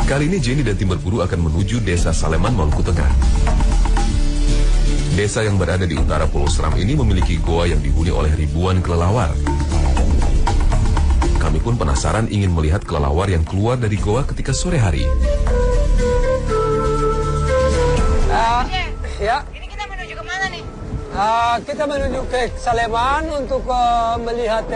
Kali ini Jenny dan tim berburu akan menuju desa Saleman, Maluku Tengah. Desa yang berada di utara Pulau Seram ini memiliki goa yang dihuni oleh ribuan kelelawar. Kami pun penasaran ingin melihat kelelawar yang keluar dari goa ketika sore hari. Ya. Ini kita menuju ke mana nih? Kita menuju ke Saleman untuk melihat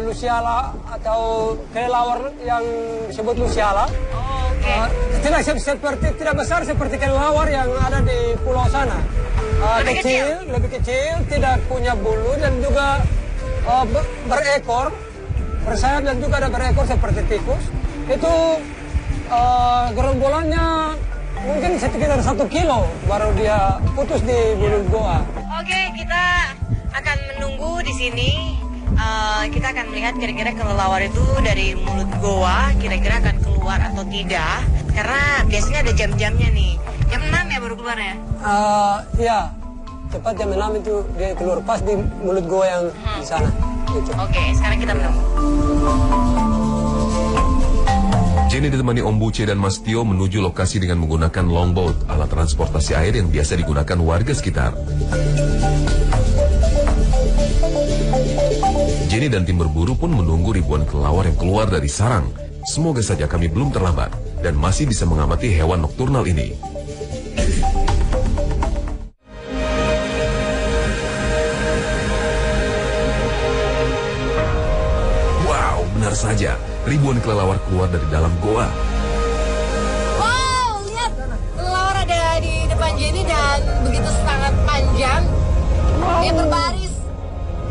Lusiala atau kelelawar yang disebut Lusiala. Oh, oke. Tidak besar seperti kelelawar yang ada di pulau sana. Lebih kecil, tidak punya bulu dan juga berekor, bersayap dan juga ada berekor seperti tikus. Itu gerombolannya mungkin sekitar 1 kilo baru dia putus di bulu goa. Oke, kita akan menunggu di sini. Kita akan melihat kira-kira kelelawar itu dari mulut goa kira-kira akan keluar atau tidak. Karena biasanya ada jam-jamnya nih. Jam 6 ya baru keluar ya? Ya, tepat jam 6 itu dia keluar pas di mulut goa yang di sana. Gitu. Oke, sekarang kita menunggu. Jenny ditemani Om Buce dan Mas Tio menuju lokasi dengan menggunakan longboat, alat transportasi air yang biasa digunakan warga sekitar. Jenny dan tim berburu pun menunggu ribuan kelelawar yang keluar dari sarang. Semoga saja kami belum terlambat dan masih bisa mengamati hewan nokturnal ini. Wow, benar saja. Ribuan kelelawar keluar dari dalam goa. Wow, lihat kelelawar ada di depan Jenny dan begitu sangat panjang. Dia berbaris.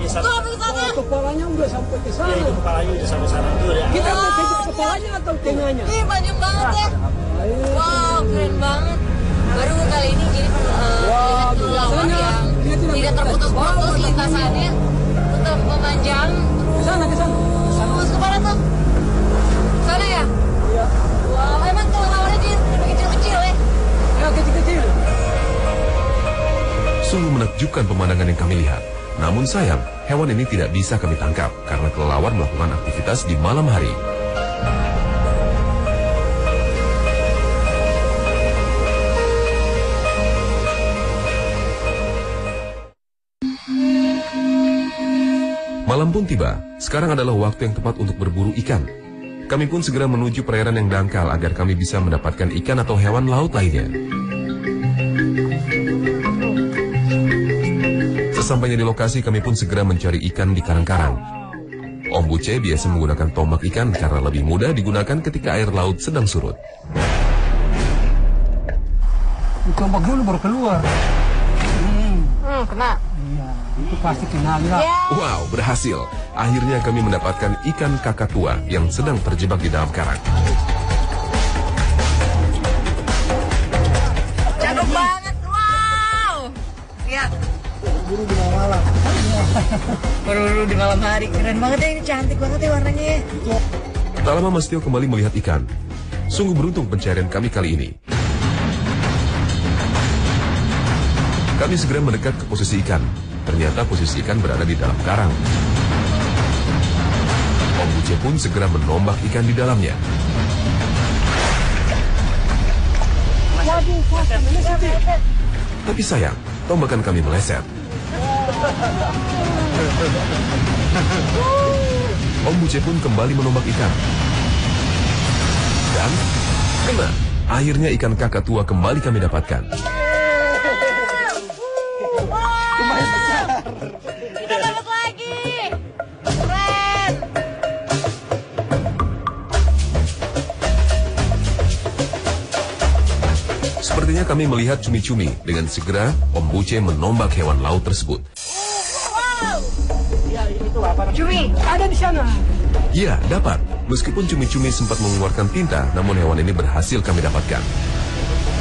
Tuh apa di sana? Kepalanya udah sampai ke sana. Itu kepalanya udah sampai sana tuh ya. Kita mau kejar kepalanya atau tengahnya? Ih, panjang banget ya. Wow, keren banget. Baru kali ini Jenny melihat kelelawar yang tidak terputus-putus lintasannya, tetap memanjang. Ke sana. Terus kemana tuh? Sana ya? Iya. Wow, emang kelelawarnya lebih kecil-kecil ya? Ya, kecil-kecil. Sungguh menakjubkan pemandangan yang kami lihat. Namun sayang, hewan ini tidak bisa kami tangkap karena kelelawar melakukan aktivitas di malam hari. Malam pun tiba. Sekarang adalah waktu yang tepat untuk berburu ikan. Kami pun segera menuju perairan yang dangkal agar kami bisa mendapatkan ikan atau hewan laut lainnya. Sesampainya di lokasi, kami pun segera mencari ikan di karang-karang. Om Buce biasa menggunakan tombak ikan karena lebih mudah digunakan ketika air laut sedang surut. Tombak dulu baru keluar. Kena. Iya, itu pasti kena. Wow, berhasil. Akhirnya kami mendapatkan ikan kakatua yang sedang terjebak di dalam karang. Cakep banget, wow. Lihat. Buru di malam. Berburu di malam hari, keren banget ya, ini cantik banget ya warnanya ya. Tak lama Mas Tio kembali melihat ikan. Sungguh beruntung pencarian kami kali ini. Kami segera mendekat ke posisi ikan. Ternyata posisi ikan berada di dalam karang. Om Buce pun segera menombak ikan di dalamnya. Tapi sayang, tombakan kami meleset. Om Buce pun kembali menombak ikan. Dan kena. Akhirnya ikan kakatua kembali kami dapatkan. Kita dapat lagi. Keren. Sepertinya kami melihat cumi-cumi. Dengan segera, Om Buce menombak hewan laut tersebut. Cumi. Ada di sana. Ya, dapat. Meskipun cumi-cumi sempat mengeluarkan tinta, namun hewan ini berhasil kami dapatkan.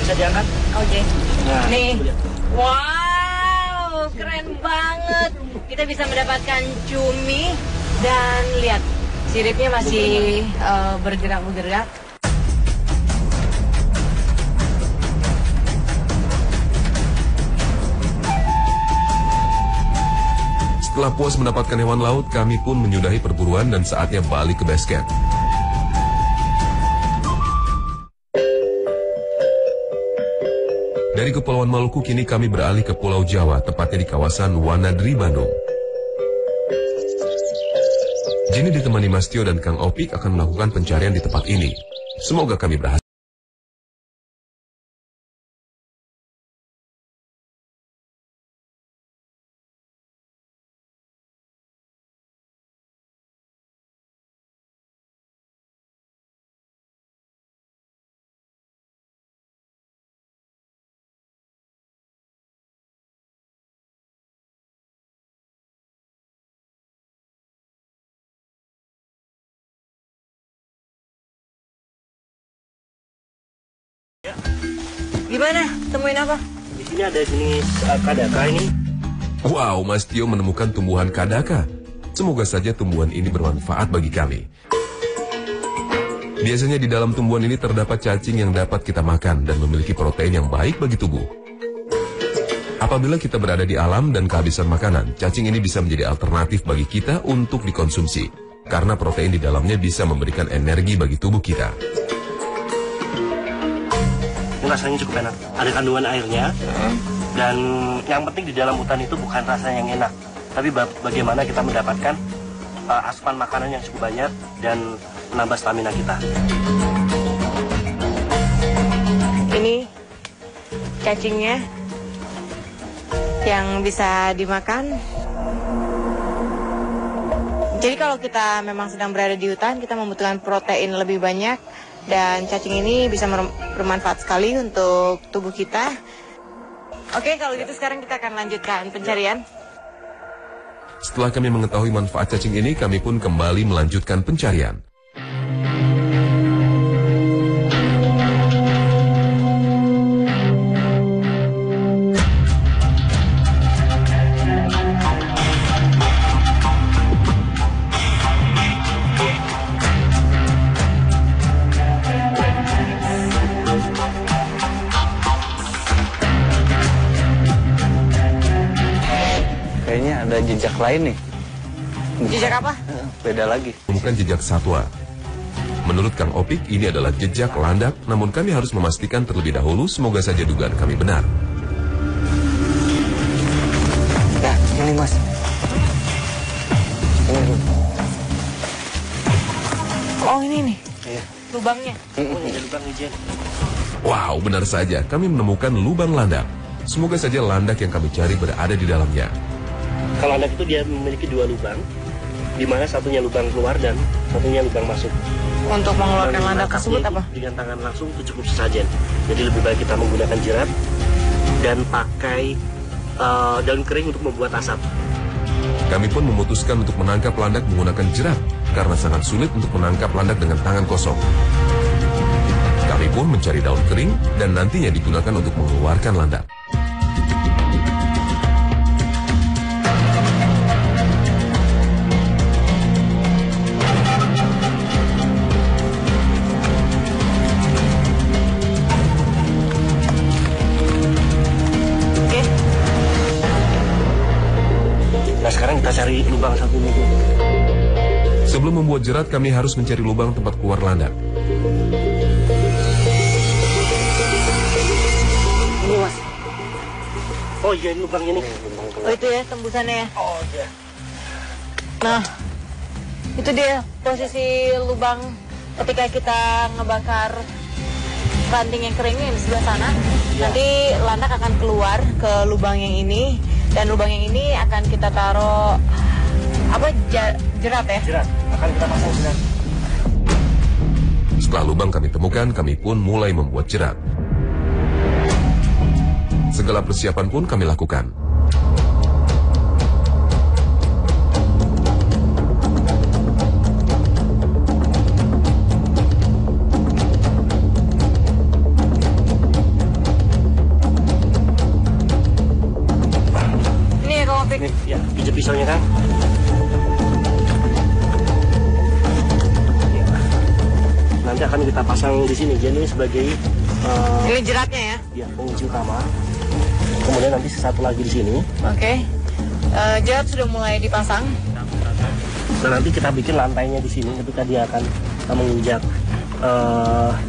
Bisa diangkat? Oke. Nah, Nih. itu dia. Wow, keren banget. Kita bisa mendapatkan cumi dan lihat siripnya masih bergerak-bergerak. Setelah puas mendapatkan hewan laut, kami pun menyudahi perburuan dan saatnya balik ke base camp. Dari Kepulauan Maluku kini kami beralih ke Pulau Jawa, tepatnya di kawasan Wanadri, Bandung. Jenny ditemani Mas Tio dan Kang Opik akan melakukan pencarian di tempat ini. Semoga kami berhasil. Gimana? Temuin apa? Di sini ada jenis kadaka ini. Wow, Mas Tio menemukan tumbuhan kadaka. Semoga saja tumbuhan ini bermanfaat bagi kami. Biasanya di dalam tumbuhan ini terdapat cacing yang dapat kita makan dan memiliki protein yang baik bagi tubuh. Apabila kita berada di alam dan kehabisan makanan, cacing ini bisa menjadi alternatif bagi kita untuk dikonsumsi. Karena protein di dalamnya bisa memberikan energi bagi tubuh kita. Ini rasanya cukup enak. Ada kandungan airnya. Dan yang penting di dalam hutan itu bukan rasa yang enak, tapi bagaimana kita mendapatkan asupan makanan yang cukup banyak dan menambah stamina kita. Ini cacingnya yang bisa dimakan. Jadi kalau kita memang sedang berada di hutan, kita membutuhkan protein lebih banyak. Dan cacing ini bisa bermanfaat sekali untuk tubuh kita. Oke, kalau gitu sekarang kita akan lanjutkan pencarian. Setelah kami mengetahui manfaat cacing ini, kami pun kembali melanjutkan pencarian. Kayaknya ada jejak lain nih. Jejak apa? Beda lagi. Bukan jejak satwa. Menurut Kang Opik, ini adalah jejak landak, namun kami harus memastikan terlebih dahulu, semoga saja dugaan kami benar. Ya, ini Mas. Ini. Oh, ini nih. Iya. Lubangnya. Oh, ini ada lubang ijen. Wow, benar saja, kami menemukan lubang landak. Semoga saja landak yang kami cari berada di dalamnya. Kalau landak itu dia memiliki dua lubang, di mana satunya lubang keluar dan satunya lubang masuk. Untuk mengeluarkan Dan landak tersebut menangkapnya apa? itu dengan tangan langsung itu cukup sesajen. Jadi lebih baik kita menggunakan jerat dan pakai daun kering untuk membuat asap. Kami pun memutuskan untuk menangkap landak menggunakan jerat, karena sangat sulit untuk menangkap landak dengan tangan kosong. Kami pun mencari daun kering dan nantinya digunakan untuk mengeluarkan landak. Oke. Nah sekarang kita cari lubang satu ini. Sebelum membuat jerat, kami harus mencari lubang tempat keluar landak. Ini Mas. Oh iya, ini lubangnya nih. Oh, itu ya tembusannya ya. Oh iya. Nah, itu dia posisi lubang ketika kita ngebakar ranting yang keringnya di sebelah sana. Nanti landak akan keluar ke lubang yang ini, dan lubang yang ini akan kita taruh jerat ya. Jerat. Akan kita pasang jerat. Setelah lubang kami temukan, kami pun mulai membuat jerat. Segala persiapan pun kami lakukan. Ini ya Kang Opik. Ini ya, pijat pisaunya kan. Nanti akan kita pasang di sini. Jadi sebagai Ini jeratnya ya. ya pengunci utama. Kemudian nanti satu lagi di sini. Oke. Jerat sudah mulai dipasang. Dan nanti kita bikin lantainya di sini. Ketika dia akan menginjak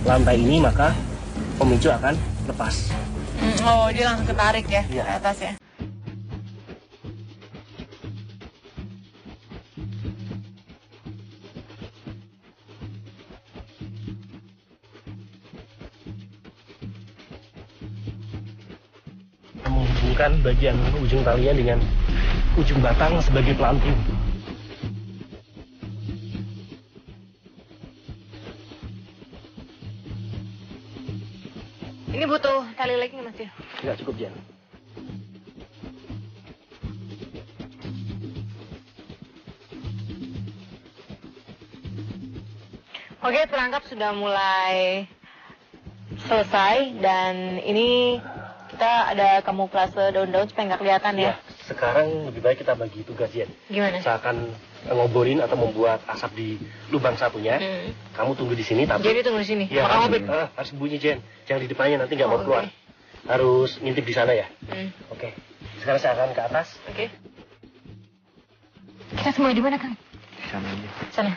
lantai ini, maka pemicu akan lepas. Oh, dia langsung ketarik ya Iya. ke atas ya. Menghubungkan bagian ujung talinya dengan ujung batang sebagai pelanting. Ini butuh tali lagi nggak Mas Dio? Nggak cukup, Jen. Oke, perangkap sudah mulai selesai dan ini kita ada kamuflase daun-daun supaya nggak kelihatan ya. Ya, sekarang lebih baik kita bagi tugas, Jen. Gimana? Saya akan ngoborin atau membuat asap di lubang satunya. Kamu tunggu di sini, tapi Jadi tunggu di sini. ya, Mau harus, kamu harus sembunyi, Jen. Jangan di depannya, nanti nggak mau Oh, keluar. oke. Harus ngintip di sana ya. Oke. Sekarang saya akan ke atas. Oke. Kita semua di mana, Kang? Di sana aja. Sana.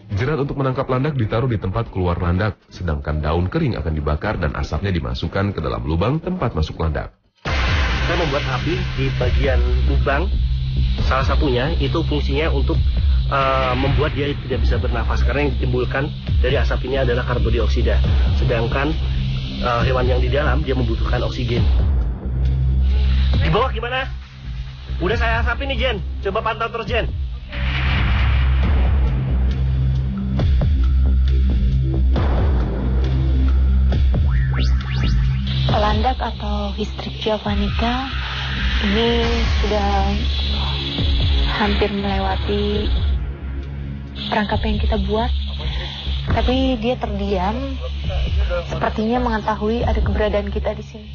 Jerat untuk menangkap landak ditaruh di tempat keluar landak, sedangkan daun kering akan dibakar dan asapnya dimasukkan ke dalam lubang tempat masuk landak. Saya membuat api di bagian lubang. Salah satunya itu fungsinya untuk membuat dia tidak bisa bernafas karena yang ditimbulkan dari asap ini adalah karbon dioksida. Sedangkan hewan yang di dalam dia membutuhkan oksigen. Di bawah gimana? Udah saya asapin nih, Jen. Coba pantau terus, Jen. Landak atau Histrik javanica ini sudah hampir melewati perangkap yang kita buat, tapi dia terdiam, sepertinya mengetahui ada keberadaan kita di sini.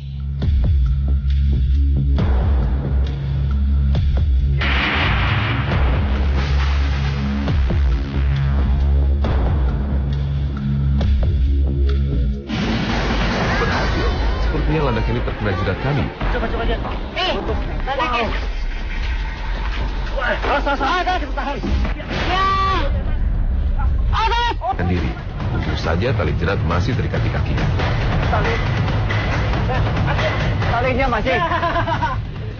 Berhasil. Sepertinya landak ini terkena jerat kami. Coba, Jen. Nih, landaknya. Wah, ada, kita tahan. Ya. Aduh. Dan diri. Tentu saja tali jerat masih terikat di kakinya. Talinya masih.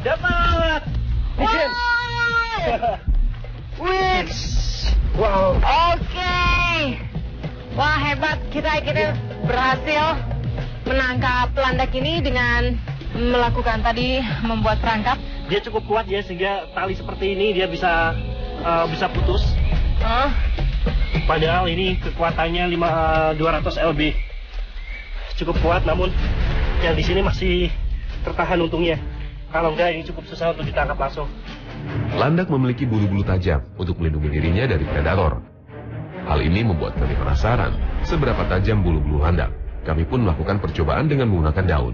Dapat. Jen. Wih. Wow. Oke. Wah, hebat. Kita akhirnya berhasil menangkap landak ini dengan melakukan tadi membuat perangkap. Dia cukup kuat ya sehingga tali seperti ini dia bisa putus. Padahal ini kekuatannya 200 lb. Cukup kuat, namun yang di sini masih tertahan untungnya. Kalau enggak ini cukup susah untuk ditangkap langsung. Landak memiliki bulu-bulu tajam untuk melindungi dirinya dari predator. Hal ini membuat kami penasaran seberapa tajam bulu-bulu landak. Kami pun melakukan percobaan dengan menggunakan daun.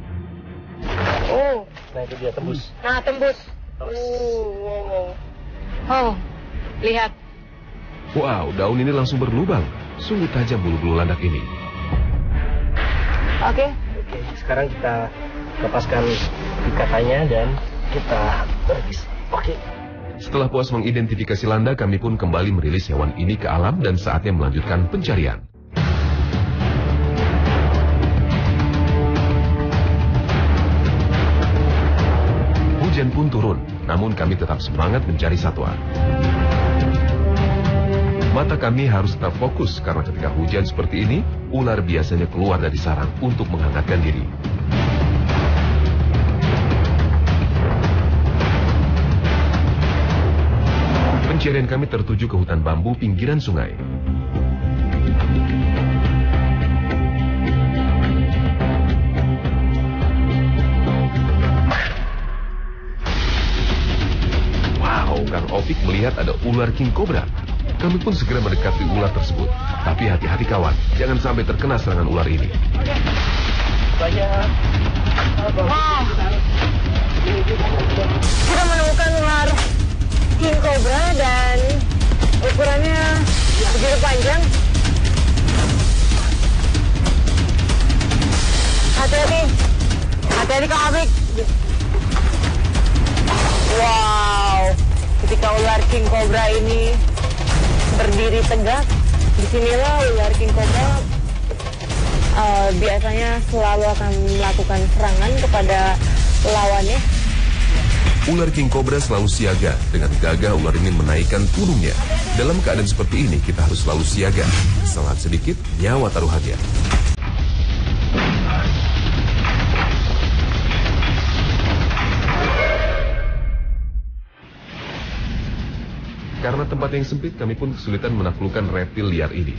Oh, Nah itu dia tembus. nah tembus. Oh, lihat. Wow, daun ini langsung berlubang. Sungguh tajam bulu-bulu landak ini. Oke. Oke, sekarang kita lepaskan ikatannya dan kita rilis. Oke. Setelah puas mengidentifikasi landak, kami pun kembali merilis hewan ini ke alam dan saatnya melanjutkan pencarian. Hujan pun turun, namun kami tetap semangat mencari satwa. Mata kami harus tetap fokus karena ketika hujan seperti ini, ular biasanya keluar dari sarang untuk menghangatkan diri. Pencarian kami tertuju ke hutan bambu pinggiran sungai. Wow, Kang Opik melihat ada ular king cobra. Kami pun segera mendekati ular tersebut. Tapi hati-hati kawan, jangan sampai terkena serangan ular ini. Banyak. Wow. Kita menemukan ular king cobra dan ukurannya begitu panjang. Hati-hati. Hati-hati Kang Opik. Wow. Ketika ular king cobra ini berdiri tegak, disinilah ular king cobra biasanya selalu akan melakukan serangan kepada lawannya. Ular king cobra selalu siaga. Dengan gagah ular ini menaikkan tulungnya. Dalam keadaan seperti ini kita harus selalu siaga. Kesalahan sedikit, nyawa taruhannya. Karena tempat yang sempit, kami pun kesulitan menaklukkan reptil liar ini.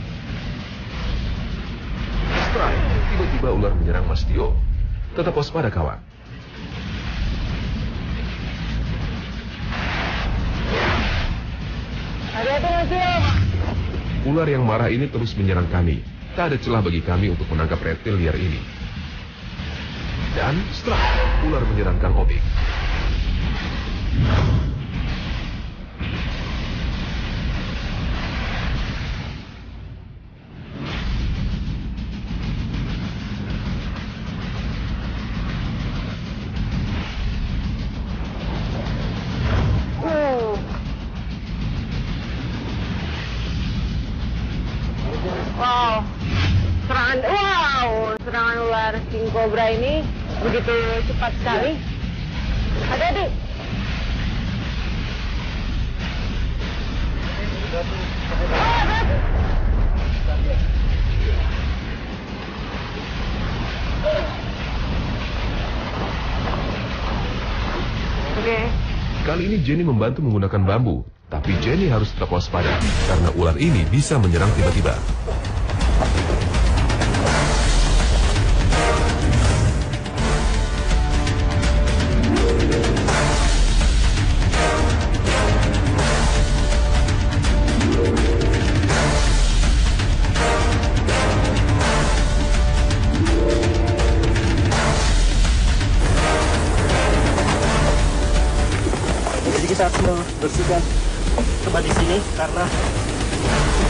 Strike! Tiba-tiba ular menyerang Mas Tio. Tetap waspada, kawan. Hati-hati Mas Tio. Ular yang marah ini terus menyerang kami. Tak ada celah bagi kami untuk menangkap reptil liar ini. Dan strike! Ular menyerang Kang Obik. Serangan ular king cobra ini begitu cepat sekali. Hati-hati. Oke. Kali ini Jenny membantu menggunakan bambu. Tapi Jenny harus tetap waspada karena ular ini bisa menyerang tiba-tiba. Kita harus membersihkan tempat di sini karena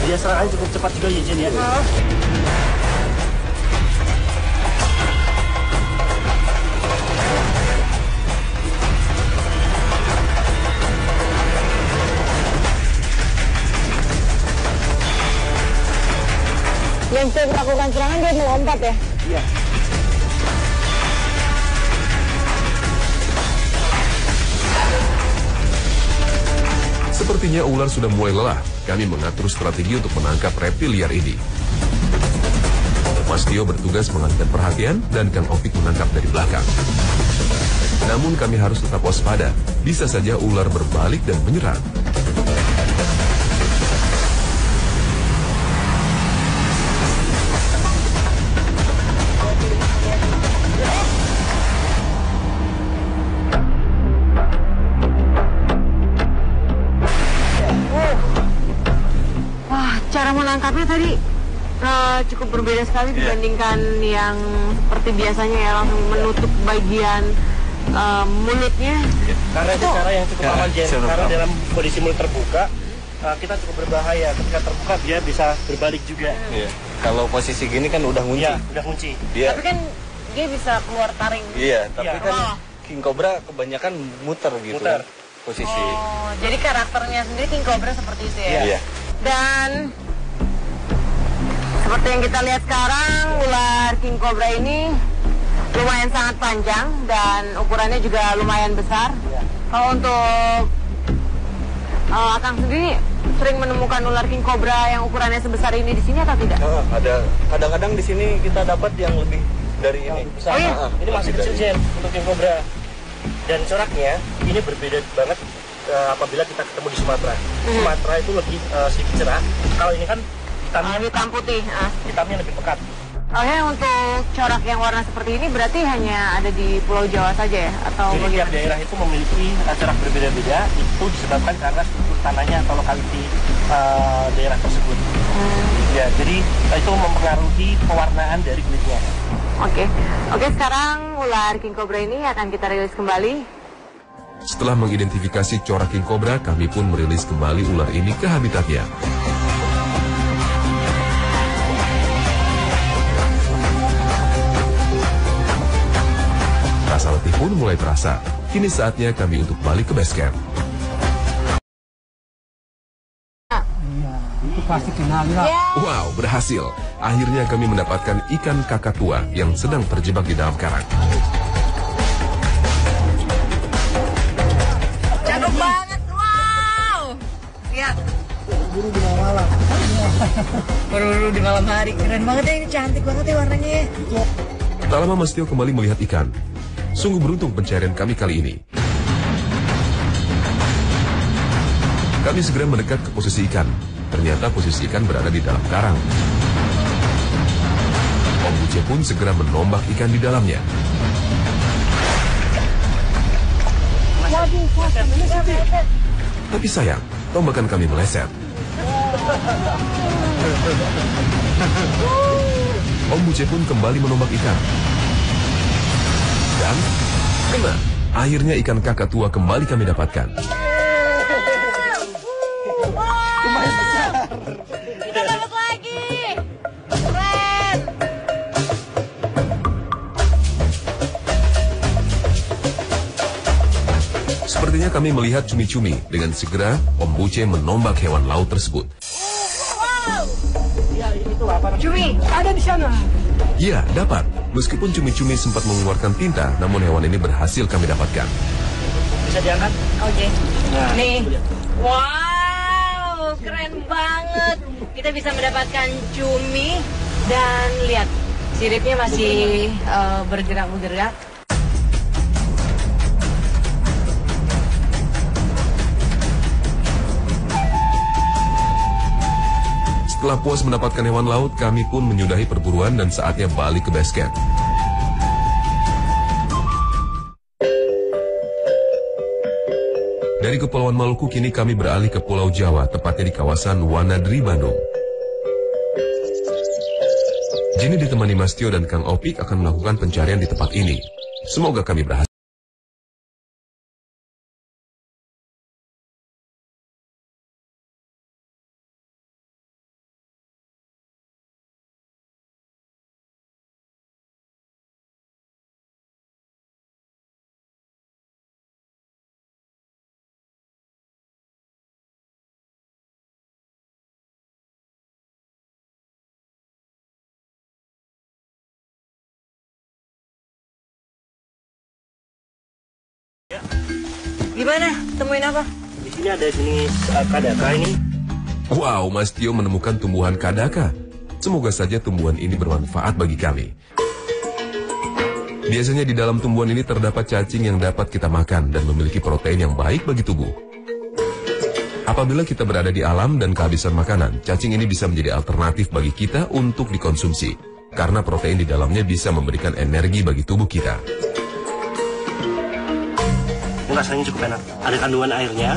dia serangannya cukup cepat juga ya Jen ya. Yang saya melakukan serangan dia melompat ya? Iya. Sepertinya ular sudah mulai lelah. Kami mengatur strategi untuk menangkap reptil liar ini. Mas Tio bertugas mengalihkan perhatian dan Kang Opik menangkap dari belakang. Namun kami harus tetap waspada. Bisa saja ular berbalik dan menyerang. Cara menangkapnya tadi cukup berbeda sekali dibandingkan yang seperti biasanya ya, langsung menutup bagian mulutnya. Karena itu cara yang cukup aman Jen. Karena dalam kondisi mulut terbuka kita cukup berbahaya. Ketika terbuka dia bisa berbalik juga. Iya. Kalau posisi gini kan udah ngunci. Iya, udah kunci. Dia, Tapi kan dia bisa keluar taring. iya, tapi Iya. kan king cobra kebanyakan muter gitu. Muter. Posisi. Oh, jadi karakternya sendiri king cobra seperti itu ya? Iya. Dan seperti yang kita lihat sekarang, ular king cobra ini lumayan sangat panjang dan ukurannya juga lumayan besar. Kalau untuk Akang sendiri sering menemukan ular king cobra yang ukurannya sebesar ini di sini atau tidak? Ada kadang-kadang di sini kita dapat yang lebih dari ini. Besar. Oh, iya? Ini masih kecil Jen untuk king cobra. Dan coraknya ini berbeda banget apabila kita ketemu di Sumatera. Sumatera itu lebih sedikit cerah. Kalau ini kan Hitam putih. hitamnya lebih pekat. Oke, untuk corak yang warna seperti ini berarti hanya ada di Pulau Jawa saja ya? Atau Jadi tiap bagaimana? daerah itu memiliki corak berbeda-beda. Itu disebabkan karena struktur tanahnya atau lokaliti daerah tersebut. Ya, jadi itu mempengaruhi pewarnaan dari kulitnya. Oke, sekarang ular king cobra ini akan kita rilis kembali. Setelah mengidentifikasi corak king cobra, kami pun merilis kembali ular ini ke habitatnya. Rasa letih pun mulai terasa. Kini saatnya kami untuk balik ke base camp. Itu pasti kenal lah. Wow, berhasil. Akhirnya kami mendapatkan ikan kakatua yang sedang terjebak di dalam karang. Cakep banget, wow. Lihat. Buru di malam. Baru di malam hari, keren banget ya, ini cantik banget ya warnanya ya. Tak lama Mas Tio kembali melihat ikan. Sungguh beruntung pencarian kami kali ini. Kami segera mendekat ke posisi ikan. Ternyata posisi ikan berada di dalam karang. Om Buce pun segera menombak ikan di dalamnya. Tapi sayang, tombakan kami meleset. Om Buce pun kembali menombak ikan. Dan kena. Akhirnya ikan kakatua kembali kami dapatkan. Kita dapat lagi. Keren. Sepertinya kami melihat cumi-cumi. Dengan segera, Om Buce menombak hewan laut tersebut. Cumi. Ada di sana. Ya, dapat. Meskipun cumi-cumi sempat mengeluarkan tinta, namun hewan ini berhasil kami dapatkan. Bisa diangkat? Oke. Nah, Nih. itu dia. Wow, keren banget. Kita bisa mendapatkan cumi dan lihat siripnya masih bergerak-bergerak. Setelah puas mendapatkan hewan laut, kami pun menyudahi perburuan dan saatnya balik ke base camp. Dari Kepulauan Maluku, kini kami beralih ke Pulau Jawa, tepatnya di kawasan Wanadri, Bandung. Jenny ditemani Mas Tio dan Kang Opik akan melakukan pencarian di tempat ini. Semoga kami berhasil. Gimana? Temuin apa? Di sini ada jenis kadaka ini. Wow, Mas Tio menemukan tumbuhan kadaka. Semoga saja tumbuhan ini bermanfaat bagi kami. Biasanya di dalam tumbuhan ini terdapat cacing yang dapat kita makan dan memiliki protein yang baik bagi tubuh. Apabila kita berada di alam dan kehabisan makanan, cacing ini bisa menjadi alternatif bagi kita untuk dikonsumsi. Karena protein di dalamnya bisa memberikan energi bagi tubuh kita. Rasanya cukup enak. Ada kandungan airnya.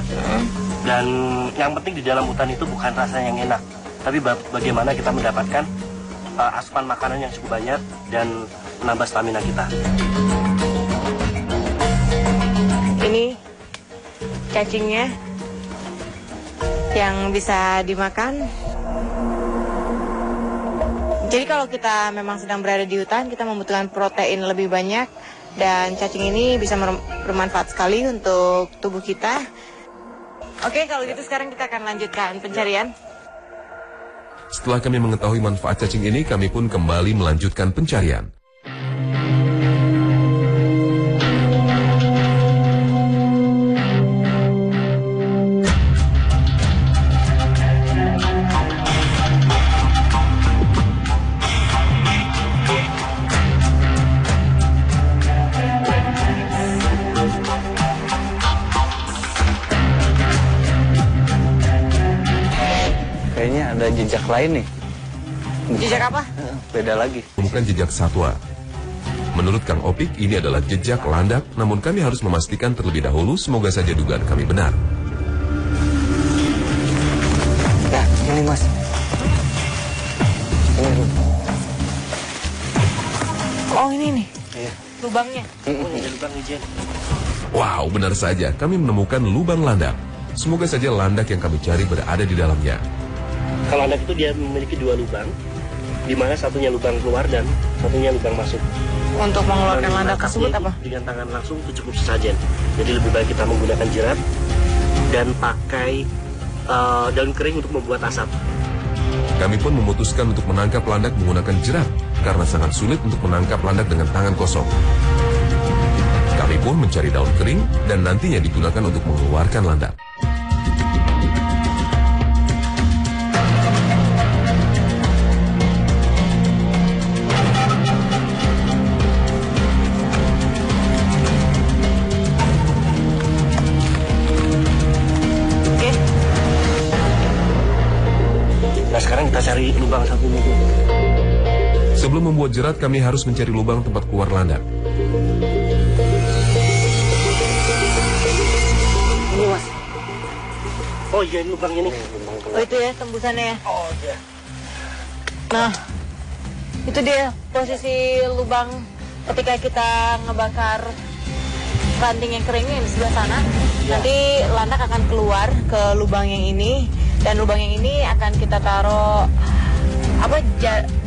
Dan yang penting di dalam hutan itu bukan rasa yang enak, tapi bagaimana kita mendapatkan asupan makanan yang cukup banyak dan menambah stamina kita. Ini cacingnya yang bisa dimakan. Jadi kalau kita memang sedang berada di hutan, kita membutuhkan protein lebih banyak. Dan cacing ini bisa bermanfaat sekali untuk tubuh kita. Oke, kalau gitu sekarang kita akan lanjutkan pencarian. Setelah kami mengetahui manfaat cacing ini, kami pun kembali melanjutkan pencarian. Kayaknya ada jejak lain nih. Jejak apa? Beda lagi. Bukan jejak satwa. Menurut Kang Opik, ini adalah jejak landak, namun kami harus memastikan terlebih dahulu, semoga saja dugaan kami benar. Nah, ini Mas. Ini. Oh, ini nih. Iya. Lubangnya. Ada lubang hijau. Wow, benar saja, kami menemukan lubang landak. Semoga saja landak yang kami cari berada di dalamnya. Kalau landak itu dia memiliki dua lubang, di mana satunya lubang keluar dan satunya lubang masuk. Untuk mengeluarkan Dan landak tersebut menangkapnya apa? itu dengan tangan langsung itu cukup sesajen. Jadi lebih baik kita menggunakan jerat dan pakai daun kering untuk membuat asap. Kami pun memutuskan untuk menangkap landak menggunakan jerat karena sangat sulit untuk menangkap landak dengan tangan kosong. Kami pun mencari daun kering dan nantinya digunakan untuk mengeluarkan landak. Nah sekarang kita cari lubang satu dulu. Sebelum membuat jerat, kami harus mencari lubang tempat keluar landak. Ini mas. Oh iya ini lubangnya nih. Oh itu ya tembusannya ya. Oh iya. Nah, itu dia posisi lubang ketika kita ngebakar ranting yang keringnya di sebelah sana. Ya. Nanti landak akan keluar ke lubang yang ini, dan lubang yang ini akan kita taruh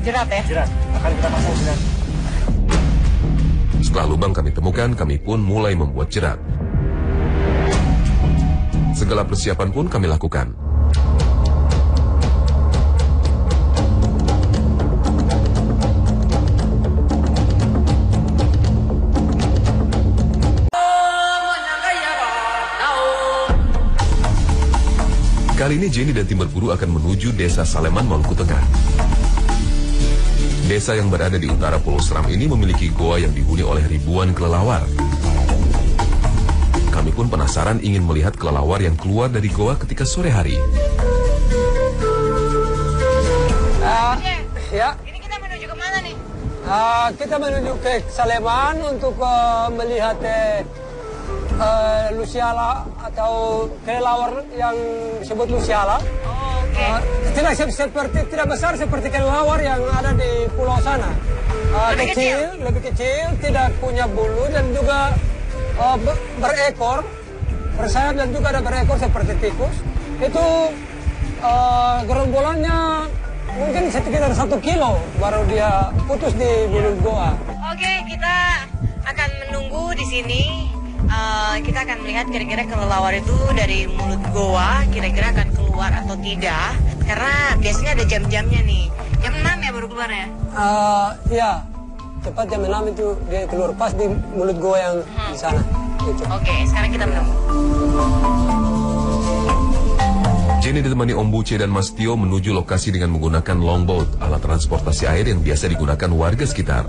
jerat ya? Jerat. Akan kita pasang jerat. Setelah lubang kami temukan, kami pun mulai membuat jerat. Segala persiapan pun kami lakukan. Kali ini Jenny dan tim berburu akan menuju desa Saleman, Maluku Tengah. Desa yang berada di utara Pulau Seram ini memiliki goa yang dihuni oleh ribuan kelelawar. Kami pun penasaran ingin melihat kelelawar yang keluar dari goa ketika sore hari. Ya, Ini kita menuju ke mana nih? kita menuju ke Saleman untuk melihat Lusiala atau kelelawar yang disebut Lusiala. Oh, oke. Tidak besar seperti kelelawar yang ada di pulau sana. Lebih kecil, tidak punya bulu dan juga berekor, bersayap dan juga ada berekor seperti tikus. Itu gerombolannya mungkin sekitar 1 kilo baru dia putus di bulu goa. Oke, kita akan menunggu di sini. Kita akan melihat kira-kira kelelawar itu dari mulut goa kira-kira akan keluar atau tidak. Karena biasanya ada jam-jamnya nih. Jam 6 ya baru keluar ya? Ya, tepat jam 6 itu dia keluar pas di mulut goa yang di sana. Gitu. Oke, sekarang kita menunggu. Jenny ditemani Om Buce dan Mas Tio menuju lokasi dengan menggunakan longboat, alat transportasi air yang biasa digunakan warga sekitar.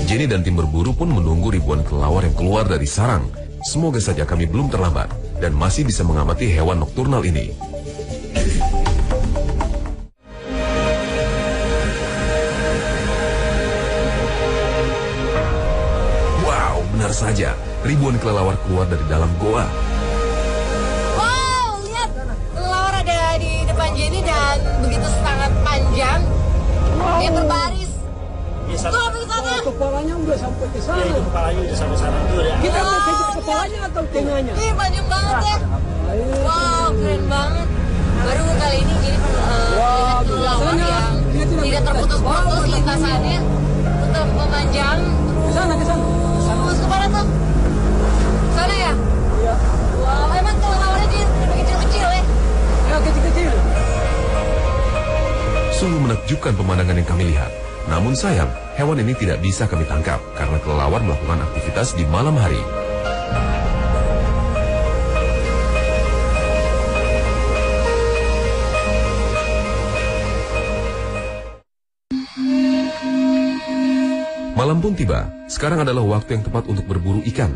Jenny dan tim berburu pun menunggu ribuan kelelawar yang keluar dari sarang. Semoga saja kami belum terlambat dan masih bisa mengamati hewan nokturnal ini. Wow, benar saja. Ribuan kelelawar keluar dari dalam goa. Wow, lihat kelelawar ada di depan Jenny dan begitu sangat panjang. Dia berbaris. Bisa. Tuh, sampai ke sana. Kepalanya udah sampai ke sana. Ya itu kepalanya udah sampai sana tuh ya. Kita Wow, mau kejar kepalanya atau tengahnya? Ih, panjang banget ya. Wow, keren banget. Baru kali ini jadi melihat kelelawar yang tidak terputus-putus lintasannya, tetap memanjang. Ke sana. Terus kemana tuh? Sana ya? Iya. Wow, emang kelelawarnya dia lebih kecil-kecil ya? Ya, kecil-kecil. Sungguh menakjubkan pemandangan yang kami lihat. Namun sayang, hewan ini tidak bisa kami tangkap karena kelelawar melakukan aktivitas di malam hari. Malam pun tiba. Sekarang adalah waktu yang tepat untuk berburu ikan.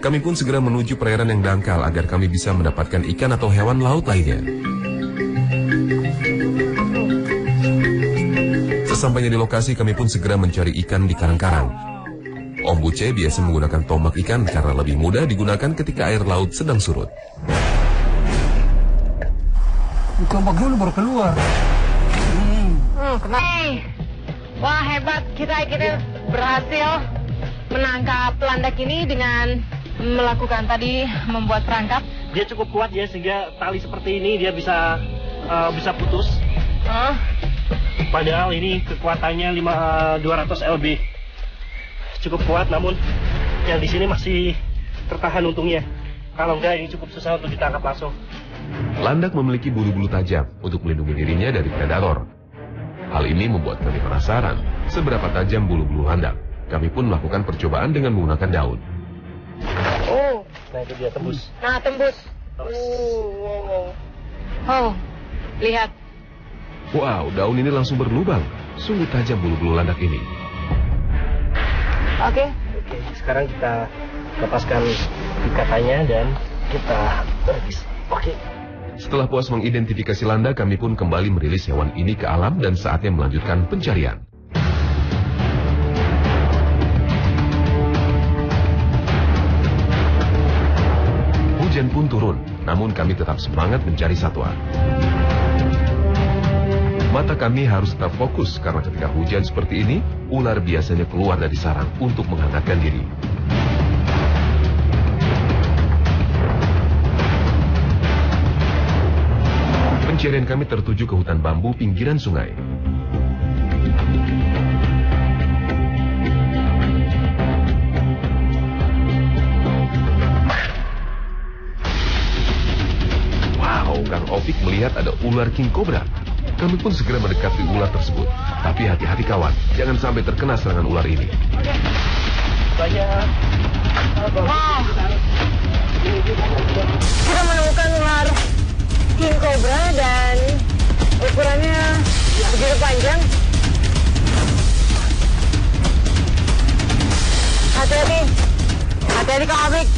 Kami pun segera menuju perairan yang dangkal agar kami bisa mendapatkan ikan atau hewan laut lainnya. Sesampainya di lokasi, kami pun segera mencari ikan di karang-karang. Om Buce biasa menggunakan tombak ikan karena lebih mudah digunakan ketika air laut sedang surut. Tombak dulu baru keluar. Wah, hebat. Kita akhirnya berhasil menangkap landak ini dengan melakukan tadi membuat perangkap. Dia cukup kuat ya sehingga tali seperti ini dia bisa putus. Padahal ini kekuatannya 200 lb. Cukup kuat namun yang di sini masih tertahan untungnya. Kalau enggak, ini cukup susah untuk ditangkap langsung. Landak memiliki bulu-bulu tajam untuk melindungi dirinya dari predator. Hal ini membuat kami penasaran seberapa tajam bulu-bulu landak. Kami pun melakukan percobaan dengan menggunakan daun. Oh, Nah, itu dia tembus. nah tembus. Oh, lihat. Wow, daun ini langsung berlubang. Sungguh tajam bulu-bulu landak ini. Oke. Oke, sekarang kita lepaskan ikatannya dan kita rilis. Oke. Setelah puas mengidentifikasi landak, kami pun kembali merilis hewan ini ke alam dan saatnya melanjutkan pencarian. Hujan pun turun, namun kami tetap semangat mencari satwa. Mata kami harus tetap fokus karena ketika hujan seperti ini, ular biasanya keluar dari sarang untuk menghangatkan diri. Pencarian kami tertuju ke hutan bambu pinggiran sungai. Wow, Kang Opik melihat ada ular king cobra. Kami pun segera mendekati ular tersebut. Tapi hati-hati kawan, jangan sampai terkena serangan ular ini. Banyak. Wow. Kita menemukan ular king cobra dan ukurannya begitu panjang. Hati-hati. Hati-hati Kang Opik.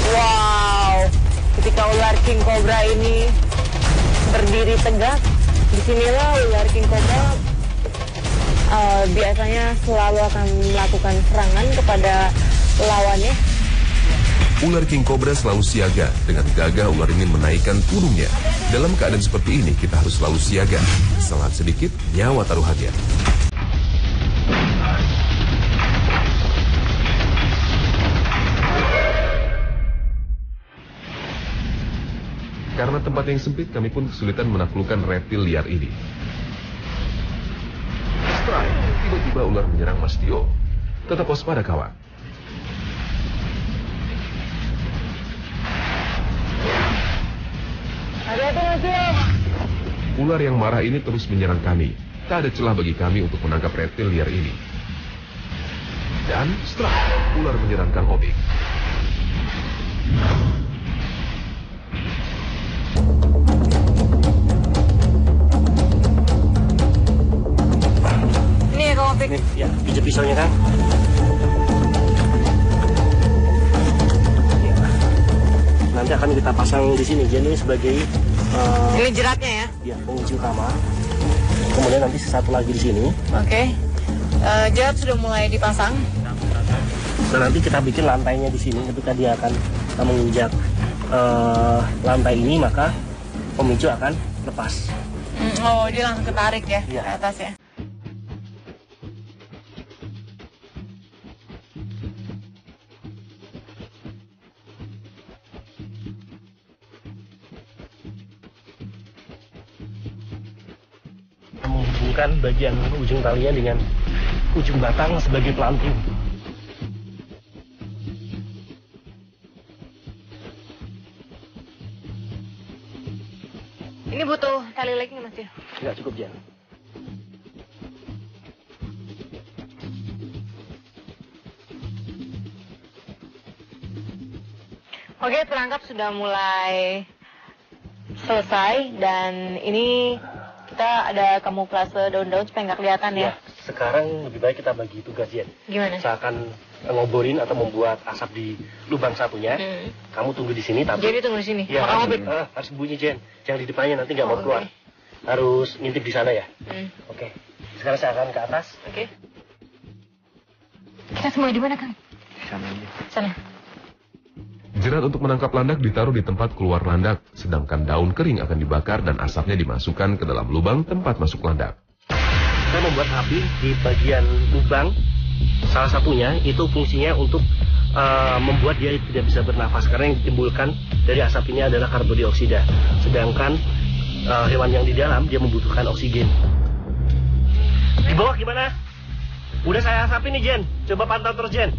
Wow. Ketika ular king cobra ini berdiri tegak, disinilah ular king cobra biasanya selalu akan melakukan serangan kepada lawannya. Ular king cobra selalu siaga. Dengan gagah ular ini menaikkan tudungnya. Dalam keadaan seperti ini kita harus selalu siaga. Kesalahan sedikit, nyawa taruhannya. Karena tempat yang sempit, kami pun kesulitan menaklukkan reptil liar ini. Strike! Tiba-tiba ular menyerang Mas Tio. Tetap waspada kawan. Hati-hati Mas Tio. Ular yang marah ini terus menyerang kami. Tak ada celah bagi kami untuk menangkap reptil liar ini. Dan strike! Ular menyerang Kang Opik. Ini ya Kang Opik. Nih, ya, pijat pisaunya kan. Ya. Nanti akan kita pasang di sini. Jadi sebagai Ini jeratnya ya. ya pengunci utama. Kemudian nanti satu lagi di sini. Oke. Jerat sudah mulai dipasang. Dan nanti kita bikin lantainya di sini. Ketika dia akan menginjak lantai ini, maka pemicu akan lepas. Oh, dia langsung ketarik ya Iya. ke atas ya. Menghubungkan bagian ujung talinya dengan ujung batang sebagai pelanting. Ini butuh tali lagi nggak Mas Tio? Nggak cukup, Jan. Oke, perangkap sudah mulai selesai dan ini kita ada kamuflase daun-daun supaya nggak kelihatan ya. Sekarang lebih baik kita bagi tugas, Jan. Gimana? Saya akan ngoborin atau membuat asap di lubang satunya. Kamu tunggu di sini, tapi Jadi tunggu di sini. ya, Kang harus, Opik. harus bunyi, Jen. Jangan di depannya, nanti nggak mau Oh, keluar. oke. Harus ngintip di sana ya. Oke. Sekarang saya akan ke atas. Oke. Kita semua di mana Kang? Di sana aja. Sana. Jerat untuk menangkap landak ditaruh di tempat keluar landak, sedangkan daun kering akan dibakar dan asapnya dimasukkan ke dalam lubang tempat masuk landak. Saya membuat api di bagian lubang. Salah satunya itu fungsinya untuk membuat dia tidak bisa bernafas karena yang ditimbulkan dari asap ini adalah karbon dioksida. Sedangkan hewan yang di dalam dia membutuhkan oksigen. Di bawah gimana? Udah saya asapin nih, Jen. Coba pantau terus, Jen.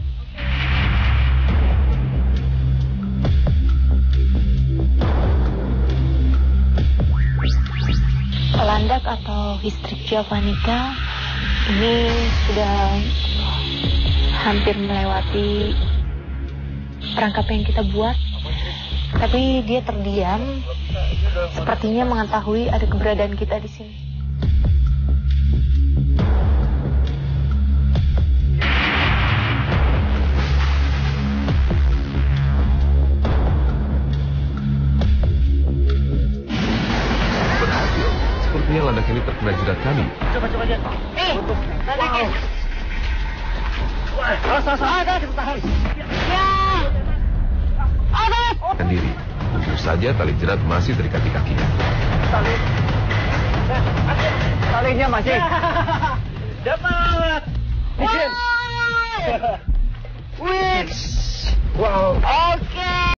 Histrik javanica ini sudah hampir melewati perangkap yang kita buat, tapi dia terdiam, sepertinya mengetahui ada keberadaan kita di sini. Berhasil. Sepertinya landak ini terkena jidat kami. Coba aja. Landakin. Ada ditahan. Ya. Dan diri. Tentu saja tali jerat masih terikat di kakinya. Talinya masih. Dapat. Wih. Wow.